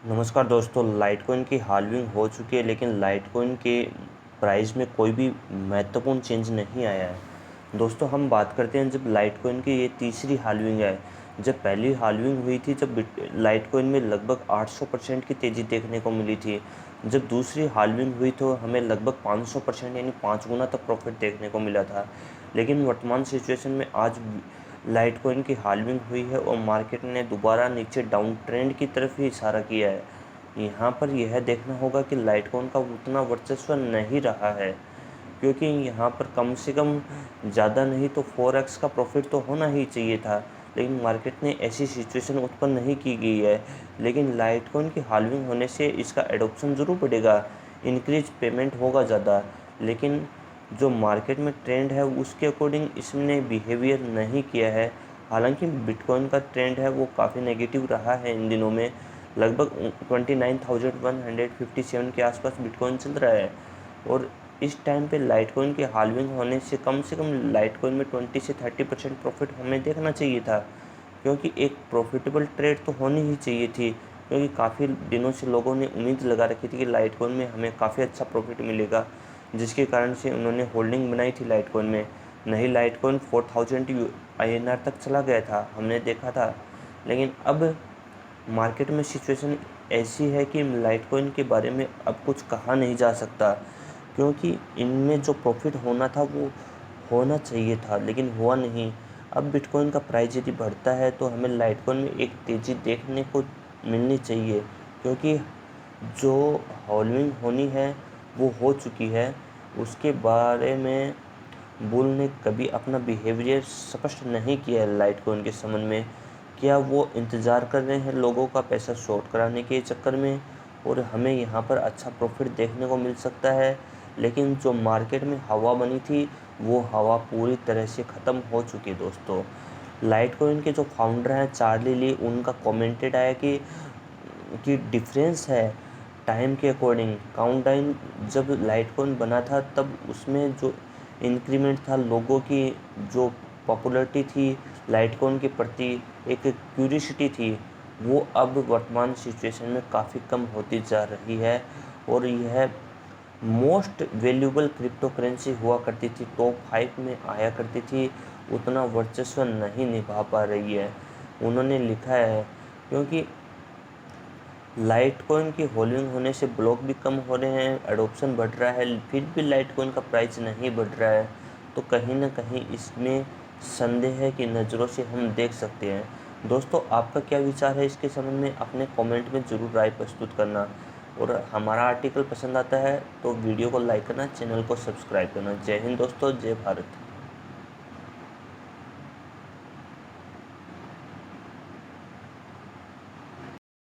नमस्कार दोस्तों, लाइटकॉइन की हाल्विंग हो चुकी है लेकिन लाइटकॉइन के प्राइस में कोई भी महत्वपूर्ण चेंज नहीं आया है। दोस्तों हम बात करते हैं जब लाइटकॉइन की ये तीसरी हाल्विंग है। जब पहली हाल्विंग हुई थी जब लाइटकॉइन में लगभग 800% की तेज़ी देखने को मिली थी। जब दूसरी हाल्विंग हुई तो हमें लगभग 500% यानी 5 गुना तक प्रॉफिट देखने को मिला था। लेकिन वर्तमान सिचुएशन में आज लाइटकॉइन की हाल्विंग हुई है और मार्केट ने दोबारा नीचे डाउन ट्रेंड की तरफ ही इशारा किया है। यहाँ पर यह देखना होगा कि लाइटकॉइन का उतना वर्चस्व नहीं रहा है, क्योंकि यहाँ पर कम से कम ज़्यादा नहीं तो 4x का प्रॉफिट तो होना ही चाहिए था। लेकिन मार्केट ने ऐसी सिचुएशन उत्पन्न नहीं की गई है। लेकिन लाइटकॉइन की हाल्विंग होने से इसका एडोप्शन ज़रूर बढ़ेगा, इंक्रीज पेमेंट होगा ज़्यादा। लेकिन जो मार्केट में ट्रेंड है उसके अकॉर्डिंग इसने बिहेवियर नहीं किया है। हालांकि बिटकॉइन का ट्रेंड है वो काफ़ी नेगेटिव रहा है इन दिनों में। लगभग 29,157 के आसपास बिटकॉइन चल रहा है और इस टाइम पे लाइटकॉइन की हाल्विंग होने से कम लाइटकॉइन में 20 से 30% प्रॉफिट हमें देखना चाहिए था, क्योंकि एक प्रॉफिटेबल ट्रेड तो होनी ही चाहिए थी। क्योंकि काफ़ी दिनों से लोगों ने उम्मीद लगा रखी थी कि लाइटकॉइन में हमें काफ़ी अच्छा प्रॉफिट मिलेगा, जिसके कारण से उन्होंने होल्डिंग बनाई थी लाइटकॉइन में। नहीं, लाइटकॉइन 4000 INR तक चला गया था, हमने देखा था। लेकिन अब मार्केट में सिचुएशन ऐसी है कि लाइटकॉइन के बारे में अब कुछ कहा नहीं जा सकता, क्योंकि इनमें जो प्रॉफिट होना था वो होना चाहिए था लेकिन हुआ नहीं। अब बिटकॉइन का प्राइस यदि बढ़ता है तो हमें लाइटकॉइन में एक तेज़ी देखने को मिलनी चाहिए, क्योंकि जो हॉल्विंग होनी है वो हो चुकी है। उसके बारे में बुल ने कभी अपना बिहेवियर स्पष्ट नहीं किया है लाइटकॉइन के संबंध में। क्या वो इंतज़ार कर रहे हैं लोगों का पैसा शॉर्ट कराने के चक्कर में, और हमें यहाँ पर अच्छा प्रॉफिट देखने को मिल सकता है। लेकिन जो मार्केट में हवा बनी थी वो हवा पूरी तरह से ख़त्म हो चुकी है दोस्तों। लाइटकॉइन के जो फाउंडर हैं चार्ली ली, उनका कमेंटेड आया कि डिफरेंस है टाइम के अकॉर्डिंग। काउंटडाउन जब लाइटकॉइन बना था तब उसमें जो इंक्रीमेंट था, लोगों की जो पॉपुलैरिटी थी लाइटकॉइन के प्रति, एक क्यूरियोसिटी थी, वो अब वर्तमान सिचुएशन में काफ़ी कम होती जा रही है। और यह मोस्ट वैल्यूएबल क्रिप्टो करेंसी हुआ करती थी, टॉप 5 में आया करती थी, उतना वर्चस्व नहीं निभा पा रही है। उन्होंने लिखा है क्योंकि लाइटकॉइन की होल्डिंग होने से ब्लॉक भी कम हो रहे हैं, एडोप्शन बढ़ रहा है, फिर भी लाइटकॉइन का प्राइस नहीं बढ़ रहा है। तो कहीं ना कहीं इसमें संदेह की नज़रों से हम देख सकते हैं। दोस्तों आपका क्या विचार है इसके संबंध में, अपने कमेंट में ज़रूर राय प्रस्तुत करना। और हमारा आर्टिकल पसंद आता है तो वीडियो को लाइक करना, चैनल को सब्सक्राइब करना। जय हिंद दोस्तों, जय भारत।